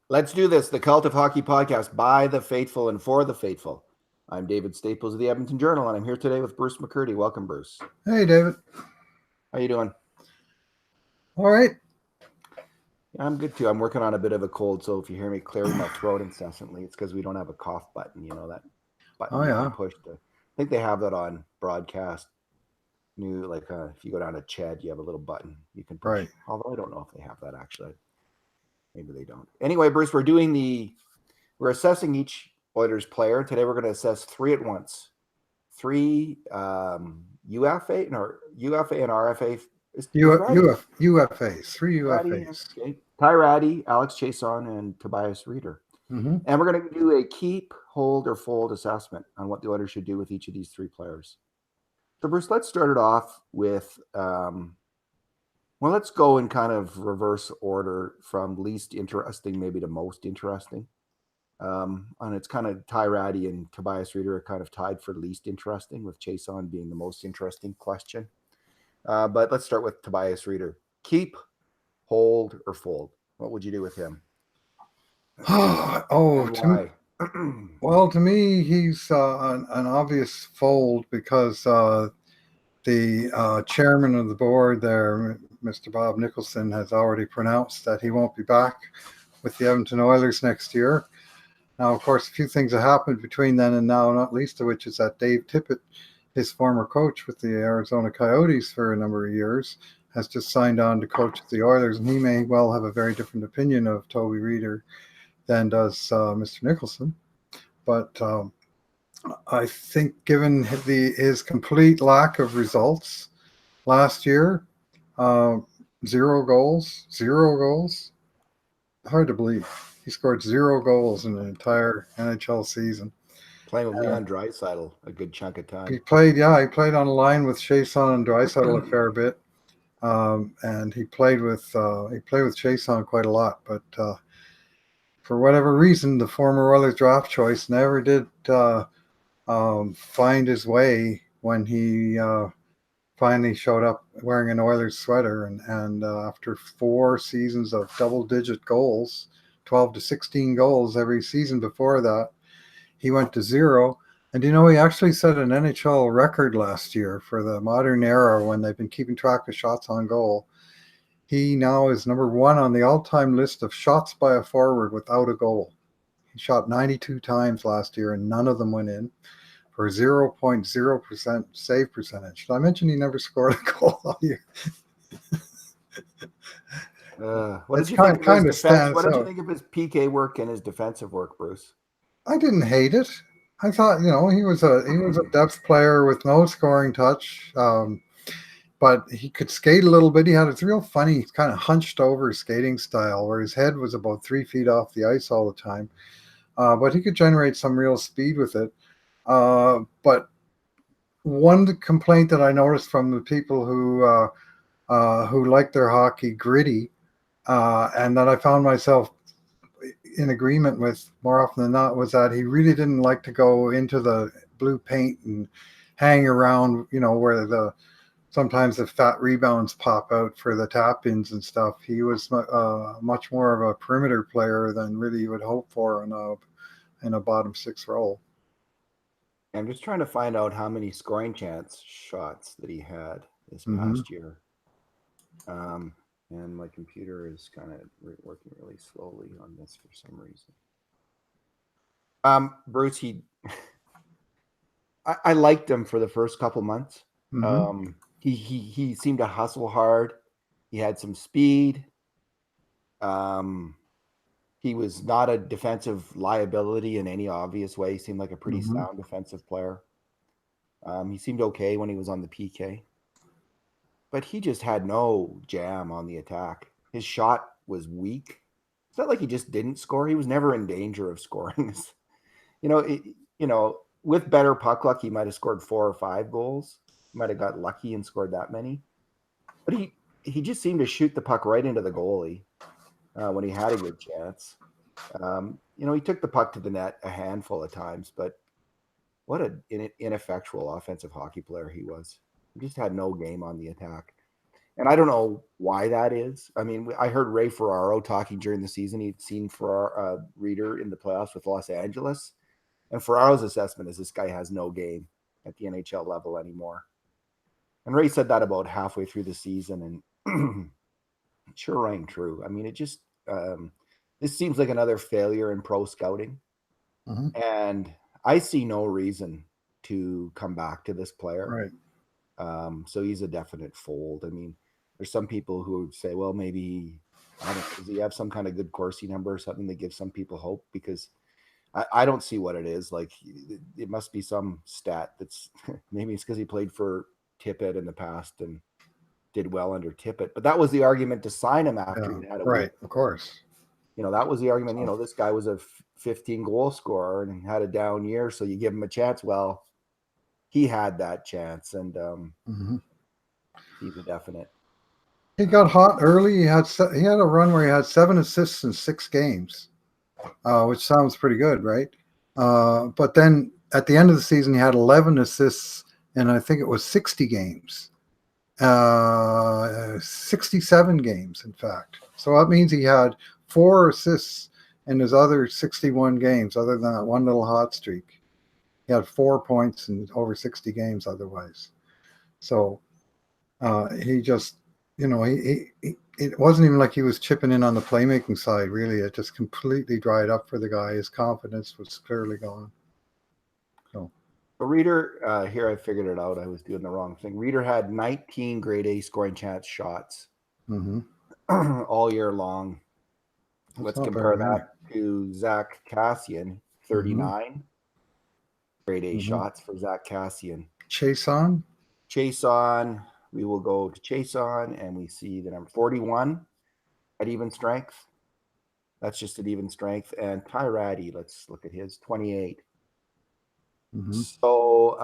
Let's do this. The Cult of Hockey podcast by the faithful and for the faithful. I'm David Staples of the Edmonton Journal, and I'm here today with Bruce McCurdy. Welcome, Bruce. Hey, David. How you doing? All right. I'm good too. I'm working on a bit of a cold, so if you hear me clearing my throat incessantly, it's because we don't have a cough button. You know that button you can push to. I think they have that on broadcast. If you go down to Chad, you have a little button you can push. Right. Although I don't know if they have that actually. Maybe they don't. Anyway, Bruce, we're assessing each Oilers player. Today we're going to assess three at once. Three UFA and RFA. UFAs, three UFAs. Okay. Ty Rattie, Alex Chiasson, and Tobias Rieder. Mm-hmm. And we're going to do a keep, hold, or fold assessment on what the Oilers should do with each of these three players. So, Bruce, let's start it off with, let's go in kind of reverse order from least interesting maybe to most interesting. And it's kind of Ty Rattie and Tobias Rieder are kind of tied for least interesting, with Chiasson being the most interesting question. But let's start with Tobias Rieder. Keep, hold, or fold? What would you do with him? To me, he's an obvious fold because the chairman of the board there, Mr. Bob Nicholson, has already pronounced that he won't be back with the Edmonton Oilers next year. Now, of course, a few things have happened between then and now, not least of which is that Dave Tippett, his former coach with the Arizona Coyotes for a number of years, has just signed on to coach the Oilers, and he may well have a very different opinion of Toby Rieder than does Mr. Nicholson. But I think given his complete lack of results last year, 0 goals, hard to believe. He scored 0 goals in an entire NHL season. Playing with Leon Draisaitl a good chunk of time. He played on a line with Chiasson and Draisaitl a fair bit, and he played with Chiasson quite a lot. But for whatever reason, the former Oilers draft choice never did find his way when he finally showed up wearing an Oilers sweater, and after 4 seasons of double-digit goals, 12 to 16 goals every season before that, he went to 0. And he actually set an NHL record last year for the modern era when they've been keeping track of shots on goal. He now is number 1 on the all-time list of shots by a forward without a goal. He shot 92 times last year, and none of them went in, for 0.0% save percentage. Did I mention he never scored a goal all year? What did you think of his PK work and his defensive work, Bruce? I didn't hate it. I thought, he was a depth player with no scoring touch, but he could skate a little bit. He had a real funny, kind of hunched over skating style where his head was about 3 feet off the ice all the time. But he could generate some real speed with it. But one complaint that I noticed from the people who like their hockey gritty, and that I found myself in agreement with more often than not, was that he really didn't like to go into the blue paint and hang around, where sometimes the fat rebounds pop out for the tap-ins and stuff. He was much more of a perimeter player than really you would hope for in a bottom 6 role. I'm just trying to find out how many scoring chance shots that he had this past year. And my computer is kind of working really slowly on this for some reason. Bruce, I liked him for the first couple months. He seemed to hustle hard. He had some speed. He was not a defensive liability in any obvious way. He seemed like a pretty sound defensive player. He seemed okay when he was on the PK. But he just had no jam on the attack. His shot was weak. It's not like he just didn't score. He was never in danger of scoring. With better puck luck, he might have scored 4 or 5 goals. He might have got lucky and scored that many. But he just seemed to shoot the puck right into the goalie when he had a good chance. He took the puck to the net a handful of times, but what an ineffectual offensive hockey player he was. He just had no game on the attack. And I don't know why that is. I mean, I heard Ray Ferraro talking during the season. He'd seen Rieder in the playoffs with Los Angeles. And Ferraro's assessment is this guy has no game at the NHL level anymore. And Ray said that about halfway through the season, and it sure rang true. I mean, it just this seems like another failure in pro scouting, and I see no reason to come back to this player. Right. So he's a definite fold. I mean, there's some people who would say, well, maybe I don't know, does he have some kind of good Corsi number or something that gives some people hope? Because I don't see what it is. Like, it must be some stat that's maybe it's because he played for Tippett in the past and did well under Tippett. But that was the argument to sign him after he'd had a right, week. of course. That was the argument. This guy was a 15 goal scorer and had a down year, so you give him a chance. Well, he had that chance, and he's a definite. He got hot early. He had a run where he had 7 assists in 6 games, which sounds pretty good, right? But then at the end of the season, he had 11 assists, and I think it was 60 games, 67 games, in fact. So that means he had 4 assists in his other 61 games, other than that one little hot streak. He had 4 points in over 60 games otherwise. So he just, it wasn't even like he was chipping in on the playmaking side, really. It just completely dried up for the guy. His confidence was clearly gone. So Rieder, here I figured it out. I was doing the wrong thing. Rieder had 19 grade A scoring chance shots all year long. Let's compare that to Zach Kassian, 39 grade A shots for Zach Kassian. Chiasson, we will go to Chiasson, and we see the number 41 at even strength. That's just at even strength. And Ty Rattie, let's look at his 28. So,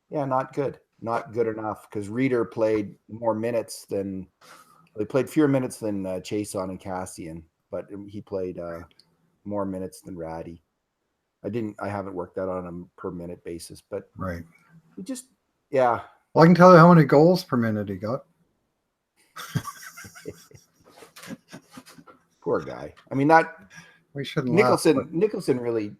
not good. Not good enough, because Rieder played more minutes than they played fewer minutes than Chiasson and Kassian, but he played more minutes than Rattie. I haven't worked that on a per minute basis, but right. He just, Well, I can tell you how many goals per minute he got. Poor guy. I mean, that we shouldn't Nicholson. laugh, Nicholson really.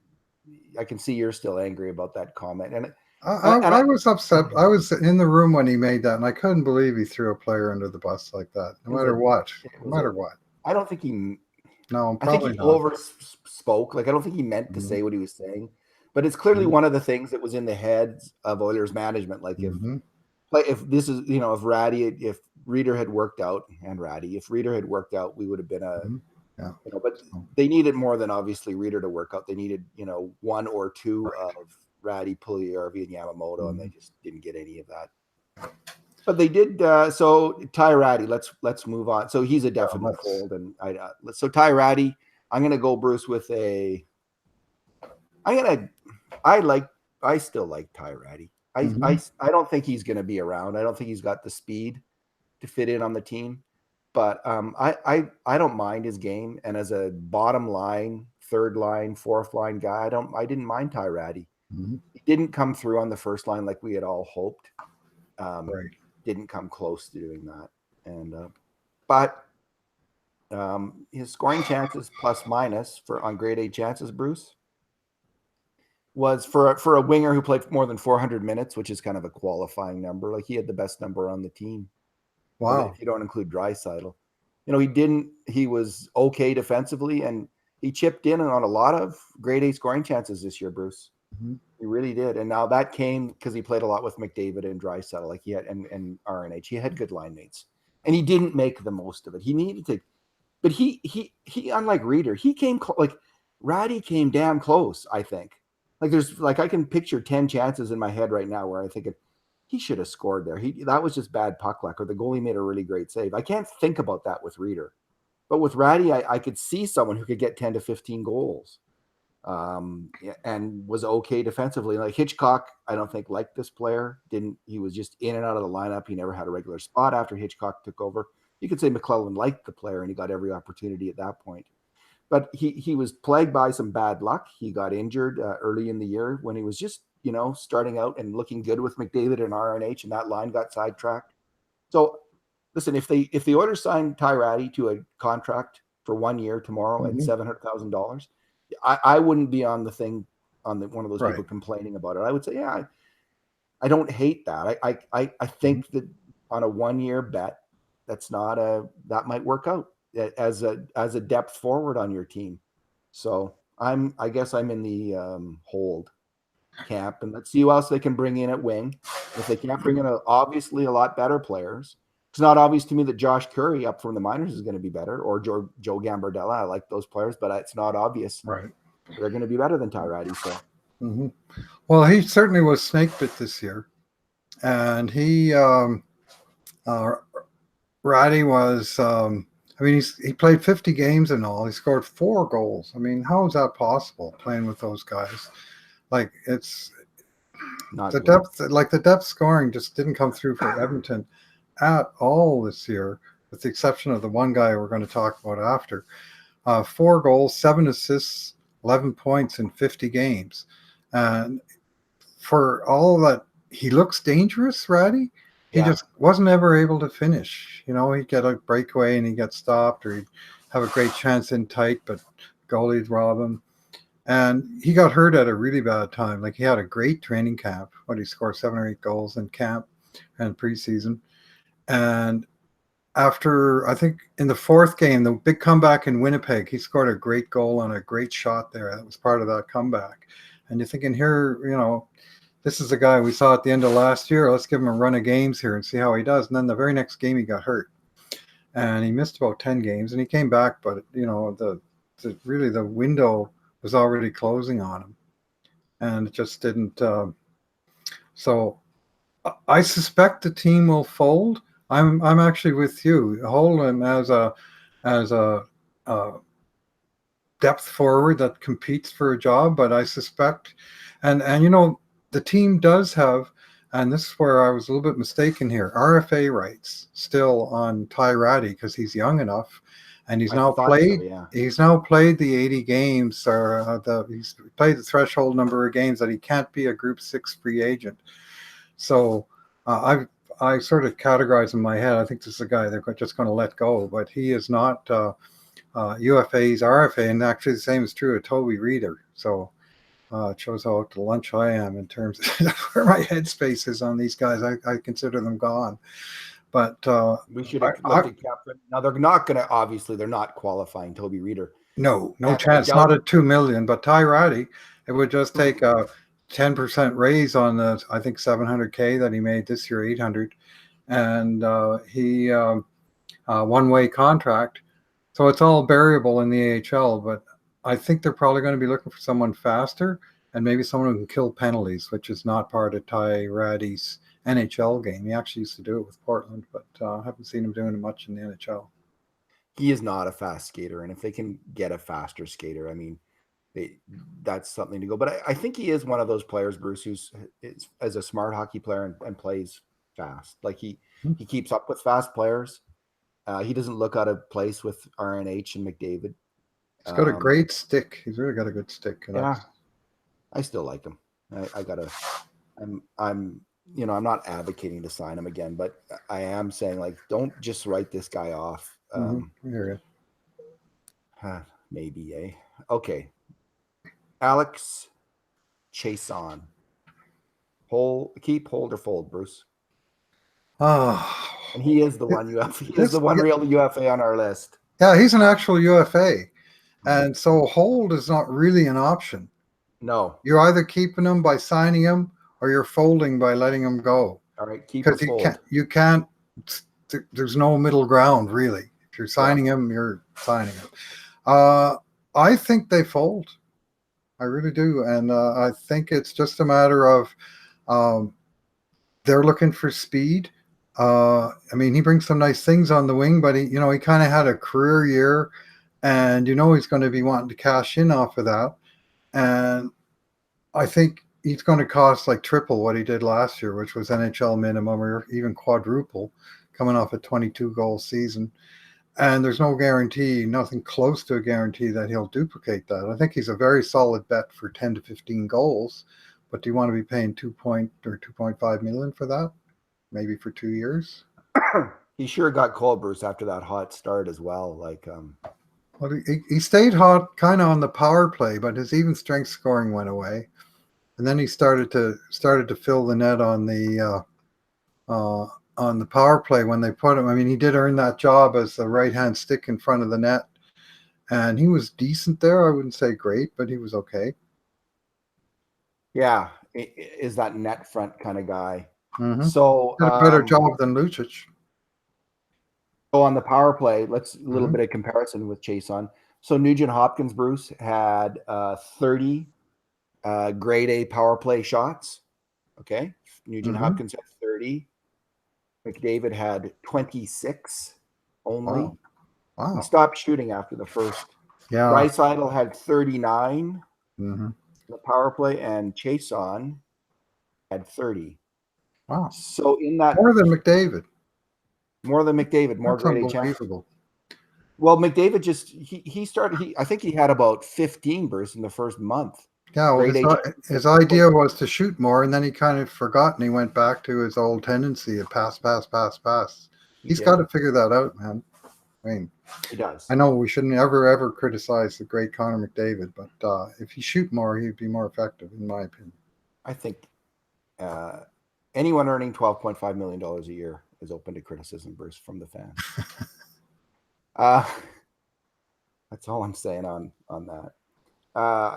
I can see you're still angry about that comment, and I was upset. I was in the room when he made that, and I couldn't believe he threw a player under the bus like that. No matter what. I don't think he. No, I think he overspoke. Like, I don't think he meant to say what he was saying, but it's clearly one of the things that was in the heads of Oilers management. Like, if this is, if Rieder had worked out, if Rieder had worked out, we would have been but they needed more than obviously Rieder to work out. They needed, 1 or 2 of Rattie, Puljujarvi, and Yamamoto, and they just didn't get any of that. But they did. So Ty Rattie, let's move on. So he's a definite fold, and so Ty Rattie, I'm gonna go, Bruce, with I still like Ty Rattie. I don't think he's gonna be around. I don't think he's got the speed to fit in on the team. But I don't mind his game, and as a bottom line, third line, fourth line guy, I didn't mind Ty Rattie. He didn't come through on the first line like we had all hoped. Didn't come close to doing that, and but his scoring chances plus minus on grade A chances, Bruce, was for a winger who played more than 400 minutes, which is kind of a qualifying number. Like, he had the best number on the team. Wow. If you don't include Draisaitl. He was okay defensively, and he chipped in on a lot of grade A scoring chances this year, Bruce. He really did. And now that came because he played a lot with McDavid and Draisaitl, like he had, and RNH. He had good line mates, and he didn't make the most of it. He needed to, but he unlike Rieder, he came like Rattie came damn close, I think. Like, I can picture 10 chances in my head right now where I think he should have scored there. That was just bad puck luck, or the goalie made a really great save. I can't think about that with Rieder. But with Rattie, I could see someone who could get 10 to 15 goals and was okay defensively. Like, Hitchcock, I don't think liked this player. He was just in and out of the lineup. He never had a regular spot after Hitchcock took over. You could say McClellan liked the player, and he got every opportunity at that point. But he was plagued by some bad luck. He got injured early in the year when he was just, starting out and looking good with McDavid and RNH, and that line got sidetracked. So listen, if the Oilers sign Ty Rattie to a contract for 1 year tomorrow at $700,000, I wouldn't be on the thing one of those people complaining about it. I would say, yeah, I don't hate that. I think that on a 1 year bet, that might work out as a depth forward on your team. So I guess I'm in the hold camp, and let's see who else they can bring in at wing. If they can't bring in obviously a lot better players, it's not obvious to me that Josh Curry up from the minors is going to be better, or Joe Gambardella. I like those players, but it's not obvious. Right. They're going to be better than Ty Rattie. So, well, he certainly was snake bit this year, and he Rattie was. I mean, he played 50 games in all. He scored 4 goals. I mean, how is that possible playing with those guys? Like, it's not the good. depth. Like, the depth scoring just didn't come through for Edmonton at all this year, with the exception of the one guy we're going to talk about after. 4 goals, 7 assists, 11 points in 50 games. And for all that, he looks dangerous, Rattie. He just wasn't ever able to finish. You know, he'd get a breakaway and he'd get stopped, or he'd have a great chance in tight, but goalie'd rob him. And he got hurt at a really bad time. Like, he had a great training camp when he scored 7 or 8 goals in camp and preseason. And after, I think, in the 4th game, the big comeback in Winnipeg, he scored a great goal on a great shot there. That was part of that comeback. And you're thinking, here, you know, this is the guy we saw at the end of last year. Let's give him a run of games here and see how he does. And then the very next game, he got hurt. And he missed about 10 games, and he came back. But, you know, really the window was already closing on him. And it just didn't. So I suspect the team will fold. I'm actually with you. Hold him as a depth forward that competes for a job, but I suspect, and you know, the team does have, and this is where I was a little bit mistaken here, RFA rights still on Ty Rattie because he's young enough, and he's now played. So, yeah. He's now played the 80 games, or he's played the threshold number of games that he can't be a Group 6 free agent. So I sort of categorize in my head, I think this is a guy they're just going to let go, but he is not UFA's RFA, and actually the same is true of Toby Rieder. So it shows how out to lunch I am in terms of where my headspace is on these guys. I consider them gone. But we should have looked at Captain. Now they're not going to, obviously they're not qualifying Toby Rieder. No chance. Not at $2 million, but Ty Rattie, it would just take a 10% raise on the, I think, $700K that he made this year, $800, and he one-way contract. So it's all variable in the AHL, but I think they're probably going to be looking for someone faster and maybe someone who can kill penalties, which is not part of Ty Rattie's NHL game. He actually used to do it with Portland, but I haven't seen him doing it much in the NHL. He is not a fast skater, and if they can get a faster skater, I mean, that's something to go. But I think he is one of those players, Bruce, who's as a smart hockey player and plays fast. Like he keeps up with fast players. He doesn't look out of place with RNH and McDavid. He's got a great stick. He's really got a good stick. Yeah, I still like him. I'm you know, I'm not advocating to sign him again, but I am saying, like, don't just write this guy off. Maybe, eh? Okay. Alex Chiasson. Keep, hold, or fold, Bruce. And he is the one UFA. He is the one real UFA on our list. Yeah, he's an actual UFA. And so hold is not really an option. No. You're either keeping him by signing him or you're folding by letting him go. All right, keep him fold. Because you can't, there's no middle ground, really. If you're signing him, you're signing him. I think they fold. I really do. And I think it's just a matter of they're looking for speed. I mean, he brings some nice things on the wing, but he kind of had a career year, and he's going to be wanting to cash in off of that. And I think he's going to cost like triple what he did last year, which was NHL minimum, or even quadruple, coming off a 22-goal season. And there's no guarantee, nothing close to a guarantee that he'll duplicate that. I think he's a very solid bet for 10 to 15 goals, but do you want to be paying 2 or 2.5 million for that? Maybe for 2 years? He sure got cold, Bruce, after that hot start as well. Like, Well, he stayed hot kind of on the power play, but his even strength scoring went away, and then he started to fill the net on the power play when they put him. I mean, he did earn that job as the right hand stick in front of the net, and he was decent there. I wouldn't say great, but he was okay. yeah, is that net front kind of guy. Mm-hmm. So, Did a better job than Lucic. so on the power play, let's a little Mm-hmm. bit of comparison with Chiasson. So Nugent Hopkins, Bruce, had 30 grade A power play shots. Okay. Nugent Mm-hmm. Hopkins had 30. McDavid had 26 only. Wow. He Wow. stopped shooting after the first. Yeah. Draisaitl had 39 Mm-hmm. the power play, and Chiasson had 30. Wow. So in that, More than McDavid. more than McDavid, more That's grade A chance. unbelievable. Well, McDavid just he started. I think he had about 15 bursts in the first month. Yeah, well, Grade A. his idea was to shoot more, and then he kind of forgot, and he went back to his old tendency of pass, pass, pass, pass. He's got to figure that out, man. I mean, He does. I know we shouldn't ever criticize the great Connor McDavid, but if he shoot more, he'd be more effective, in my opinion. I think anyone earning $12.5 million a year is open to criticism, Bruce, from the fans. That's all I'm saying on that.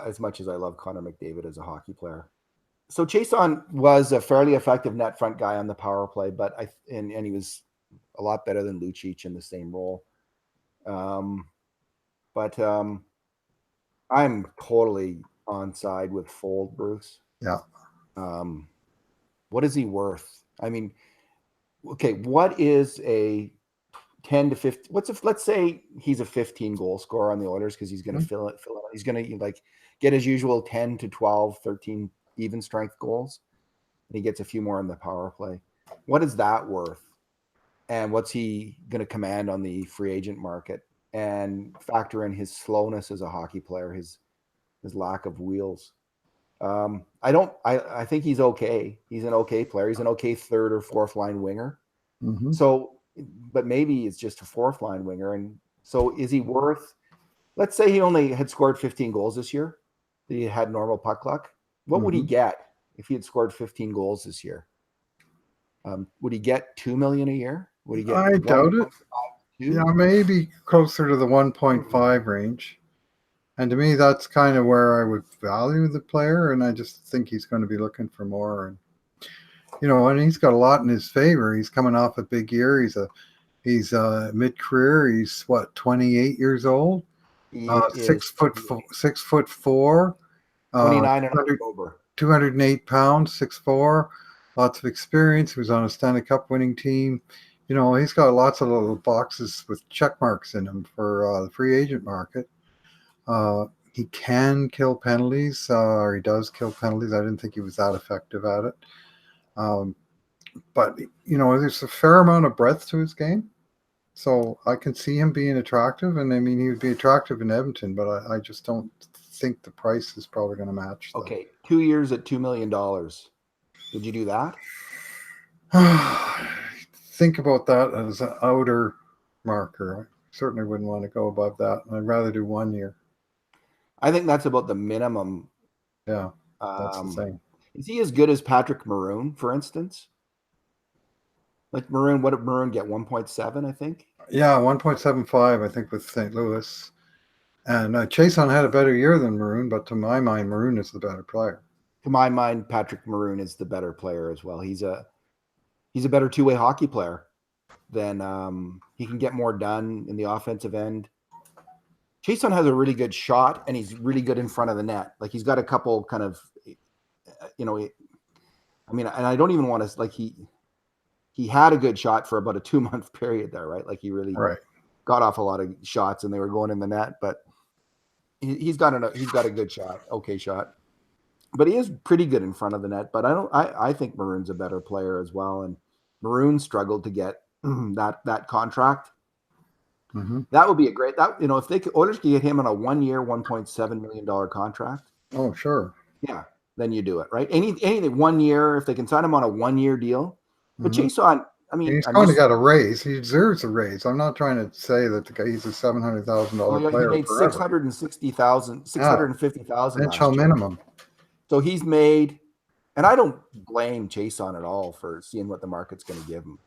As much as I love Connor McDavid as a hockey player. So Chiasson was a fairly effective net front guy on the power play, but and he was a lot better than Lucic in the same role. But I'm totally on side with Fold, Bruce. Yeah. What is he worth? I mean, okay, what is a 10 to 15? Let's say he's a 15 goal scorer on the Oilers because he's going to fill it. He's going to like get his usual 10 to 12, 13 even strength goals. And he gets a few more on the power play. What is that worth? And what's he going to command on the free agent market? And factor in his slowness as a hockey player, his lack of wheels. I think he's okay. He's an okay player. He's an okay third or fourth line winger. Mm-hmm. So, but maybe it's just a fourth line winger. And so is he worth, let's say he only had scored 15 goals this year. He had normal puck luck. What would he get if he had scored 15 goals this year? Would he get $2 million a year? Would he get? I doubt it. Yeah, maybe closer to the 1.5 range. And to me, that's kind of where I would value the player, and I just think he's going to be looking for more. And and he's got a lot in his favor. He's coming off a big year. He's mid-career. He's 28 years old. 6'4", 29 in October. 208 pounds, 6'4", lots of experience. He was on a Stanley Cup winning team. He's got lots of little boxes with check marks in them for the free agent market. He can kill penalties, or he does kill penalties. I didn't think he was that effective at it. But there's a fair amount of breadth to his game. So I can see him being attractive. And I mean, he would be attractive in Edmonton, but I just don't think the price is probably going to match. Okay. 2 years at $2 million. Would you do that? Think about that as an outer marker. I certainly wouldn't want to go above that. I'd rather do 1 year. I think that's about the minimum. Yeah, that's the thing. Is he as good as Patrick Maroon, for instance? Like Maroon, what did Maroon get? 1.7, I think? Yeah, 1.75, I think, with St. Louis. And Chiasson had a better year than Maroon, but to my mind, Maroon is the better player. To my mind, Patrick Maroon is the better player as well. He's a better two-way hockey player than he can get more done in the offensive end. Chiasson has a really good shot, and he's really good in front of the net. Like he's got a couple kind of, and I don't even want to he had a good shot for about a 2-month period there, right? Like he really got off a lot of shots, and they were going in the net. But he's got a good shot, okay shot. But he is pretty good in front of the net. But I think Maroon's a better player as well, and Maroon struggled to get that contract. Mm-hmm. That would be a great if Oilers could get him on a 1 year, $1.7 million contract. Oh, sure. Yeah, then you do it, right? Anything 1 year, if they can sign him on a 1 year deal. But Chiasson, I mean, He's I'm going to just. get a raise. He deserves a raise. I'm not trying to say that the guy he's a $700,000 Well, he player made forever. 660,000, Yeah, 650,000 NHL last year. minimum. So he's made, and I don't blame Chiasson at all for seeing what the market's going to give him.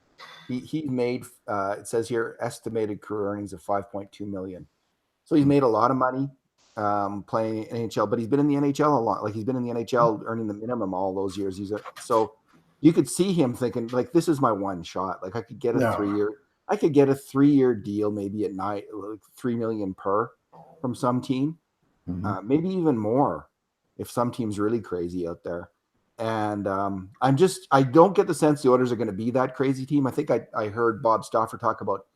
He made, it says here, estimated career earnings of 5.2 million. So he's made a lot of money playing NHL, but he's been in the NHL a lot. Like he's been in the NHL earning the minimum all those years. So you could see him thinking like, this is my one shot. Like I could get a Yeah. 3-year, I could get a 3-year deal, maybe at night, like 3 million per from some team, maybe even more if some team's really crazy out there. And I don't get the sense the Oilers are going to be that crazy team. I think I heard Bob Stauffer talk about,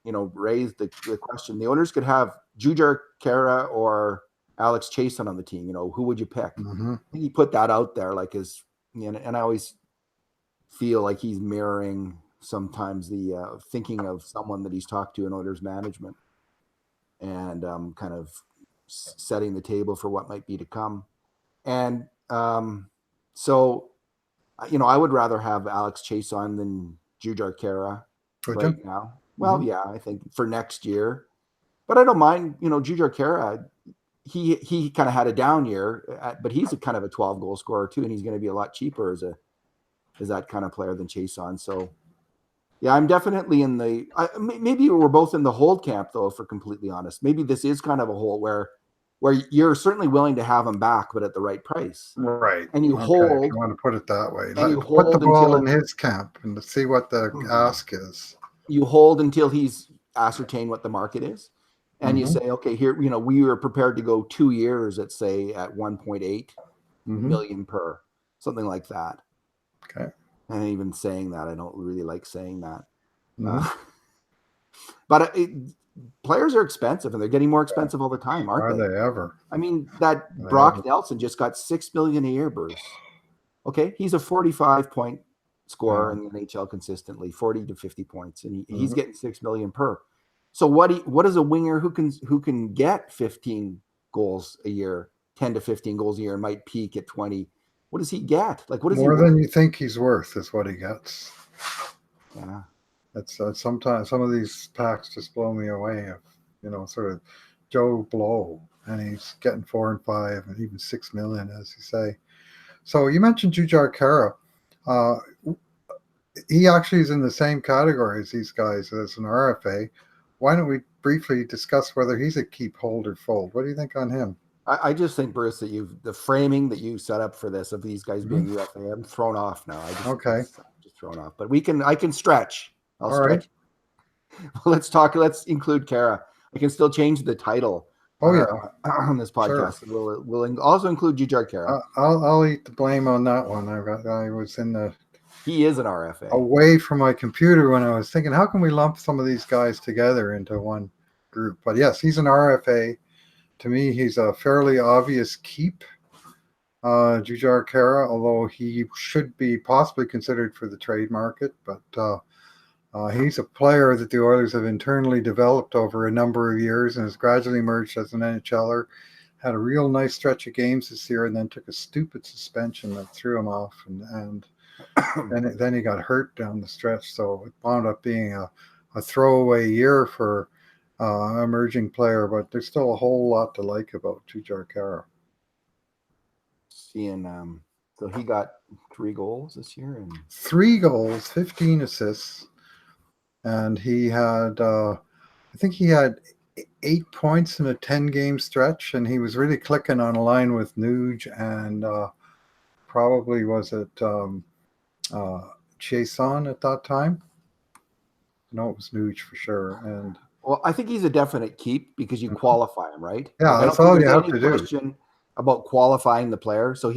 raise the question. The Oilers could have Jujhar, Khaira, or Alex Chiasson on the team. Who would you pick? Mm-hmm. I think he put that out there, like and I always feel like he's mirroring sometimes the thinking of someone that he's talked to in Oilers management, and kind of setting the table for what might be to come. And so, I would rather have Alex Chiasson than Jujhar Khaira right now. Well, yeah, I think for next year, but I don't mind. Jujhar Khaira, he kind of had a down year, but he's a kind of a 12-goal scorer too, and he's going to be a lot cheaper as that kind of player than Chiasson. So, yeah, I'm definitely in the. Maybe we're both in the hold camp though, if we're completely honest. Maybe this is kind of a hold where you're certainly willing to have him back, but at the right price, Right. and you Okay. hold, If you want to put it that way, and you put the hold ball until in his camp and see what the ask is. you hold until he's ascertained what the market is, and you Mm-hmm. say, okay, here, we were prepared to go 2 years, let's say at 1.8 million per, something like that. Okay. And even saying that, I don't really like saying that. Mm-hmm. But players are expensive, and they're getting more expensive all the time, aren't Are they? they ever? I mean, that Brock Nelson just got $6 million a year, Bruce. Okay, he's a 45-point scorer in the NHL consistently, 40 to 50 points, and he's getting $6 million per. So what is a winger who can get 15 goals a year, 10 to 15 goals a year, and might peak at 20? What does he get? Like, what is More he than worth? you think he's worth is what he gets. Yeah. It's sometimes some of these packs just blow me away. Of sort of Joe Blow, and he's getting 4 and 5 and even 6 million, as you say. So you mentioned Jujhar Khaira. He actually is in the same category as these guys as an RFA. Why don't we briefly discuss whether he's a keep, hold, or fold? What do you think on him? I just think, Bruce, that the framing that you set up for this of these guys being UFA, I'm thrown off now. Okay. Just thrown off. But I can stretch. I'll All right. stretch. Let's include Khaira. I can still change the title Oh yeah. on this podcast. Sure. We'll also include Jujhar Khaira. I'll eat the blame on that one. I was He is an RFA. away from my computer when I was thinking, how can we lump some of these guys together into one group? But yes, he's an RFA. To me, he's a fairly obvious keep. Jujhar Khaira, although he should be possibly considered for the trade market, but he's a player that the Oilers have internally developed over a number of years and has gradually emerged as an NHLer. Had a real nice stretch of games this year, and then took a stupid suspension that threw him off, and then he got hurt down the stretch. So it wound up being a throwaway year for emerging player, but there's still a whole lot to like about Jujhar Khaira. Seeing, so he got 3 goals this year, and 3 goals, 15 assists, and he had, I think he had 8 points in a 10-game stretch, and he was really clicking on a line with Nuge and probably was it Chiasson at that time. No, it was Nuge for sure. And well, I think he's a definite keep because you qualify him, right? Yeah, like, that's all you have to do. Question about qualifying the player. So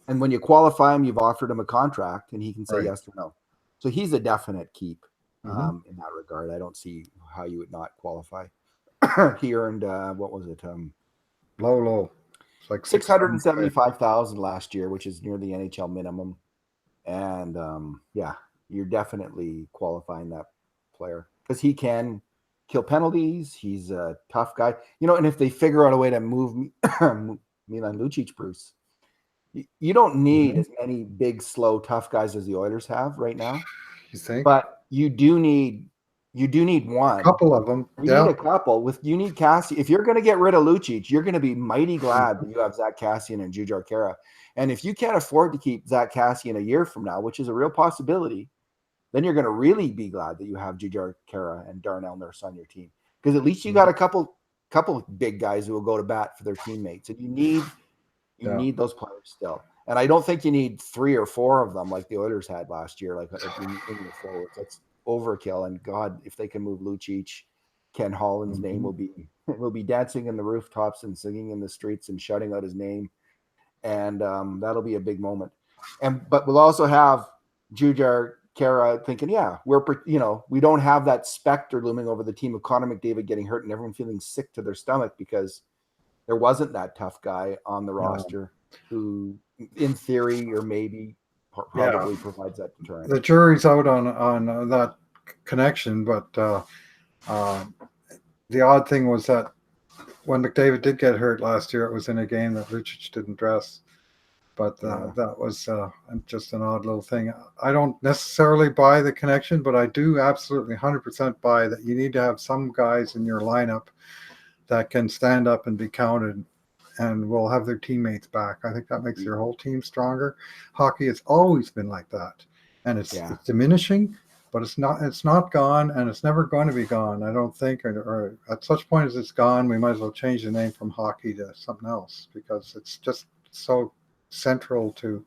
and when you qualify him, you've offered him a contract, and he can say yes or no. So he's a definite keep in that regard. I don't see how you would not qualify. He earned what was it? Low. It's like 675,000 last year, which is near the NHL minimum. And yeah, you're definitely qualifying that player because he can kill penalties. He's a tough guy, and if they figure out a way to move Milan Lucic, Bruce, you don't need as many big, slow, tough guys as the Oilers have right now. You think? but you do need one. A couple of them. You Yeah. need a couple. You need Cassian. If you're going to get rid of Lucic, you're going to be mighty glad that you have Zach Cassian and Jujhar Khaira. And if you can't afford to keep Zach Cassian a year from now, which is a real possibility, then you're going to really be glad that you have Jujhar Khaira and Darnell Nurse on your team, because at least you got a couple big guys who will go to bat for their teammates, and you need those players still. And I don't think you need 3 or 4 of them like the Oilers had last year, like in your forwards. That's overkill. And God, if they can move Lucic, Ken Holland's name will be dancing in the rooftops and singing in the streets and shouting out his name, and that'll be a big moment. But we'll also have Jujhar Khaira thinking, yeah, we don't have that specter looming over the team of Connor McDavid getting hurt and everyone feeling sick to their stomach because there wasn't that tough guy on the roster who, in theory, or maybe probably provides that deterrent. The jury's out on that connection, but the odd thing was that when McDavid did get hurt last year, it was in a game that Lucic didn't dress. But that was just an odd little thing. I don't necessarily buy the connection, but I do absolutely 100% buy that you need to have some guys in your lineup that can stand up and be counted and will have their teammates back. I think that makes your whole team stronger. Hockey has always been like that, and it's diminishing, but it's not gone, and it's never going to be gone, I don't think. Or at such point as it's gone, we might as well change the name from hockey to something else, because it's just so central to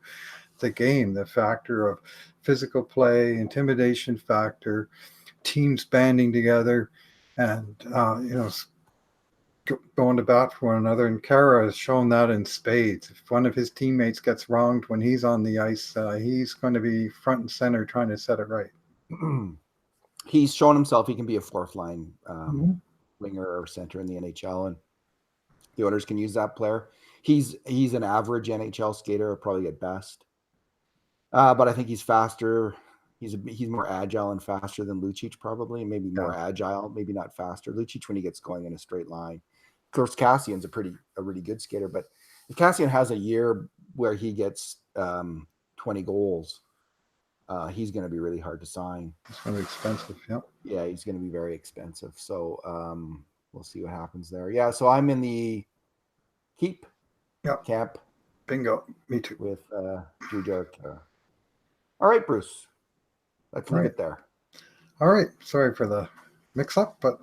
the game, the factor of physical play, intimidation factor, teams banding together, and going to bat for one another. And Khaira has shown that in spades. If one of his teammates gets wronged when he's on the ice, he's going to be front and center trying to set it right. He's shown himself he can be a fourth line winger or center in the NHL, and the Oilers can use that player. He's an average NHL skater, probably at best, but I think he's faster. He's more agile and faster than Lucic, probably. Maybe more agile, maybe not faster. Lucic, when he gets going in a straight line. Of course, Cassian's a really good skater, but if Chiasson has a year where he gets 20 goals, he's going to be really hard to sign. It's going to be expensive, Yeah, he's going to be very expensive. So we'll see what happens there. Yeah, so I'm in the keep camp. Bingo. Me too. With Jujhar Khaira. All right, Bruce. Let's leave it there. All right. Sorry for the mix-up, but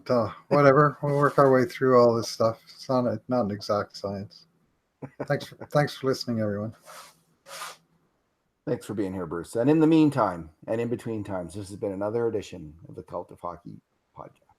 whatever. We'll work our way through all this stuff. It's not an exact science. Thanks for listening, everyone. Thanks for being here, Bruce. And in the meantime, and in between times, this has been another edition of the Cult of Hockey podcast.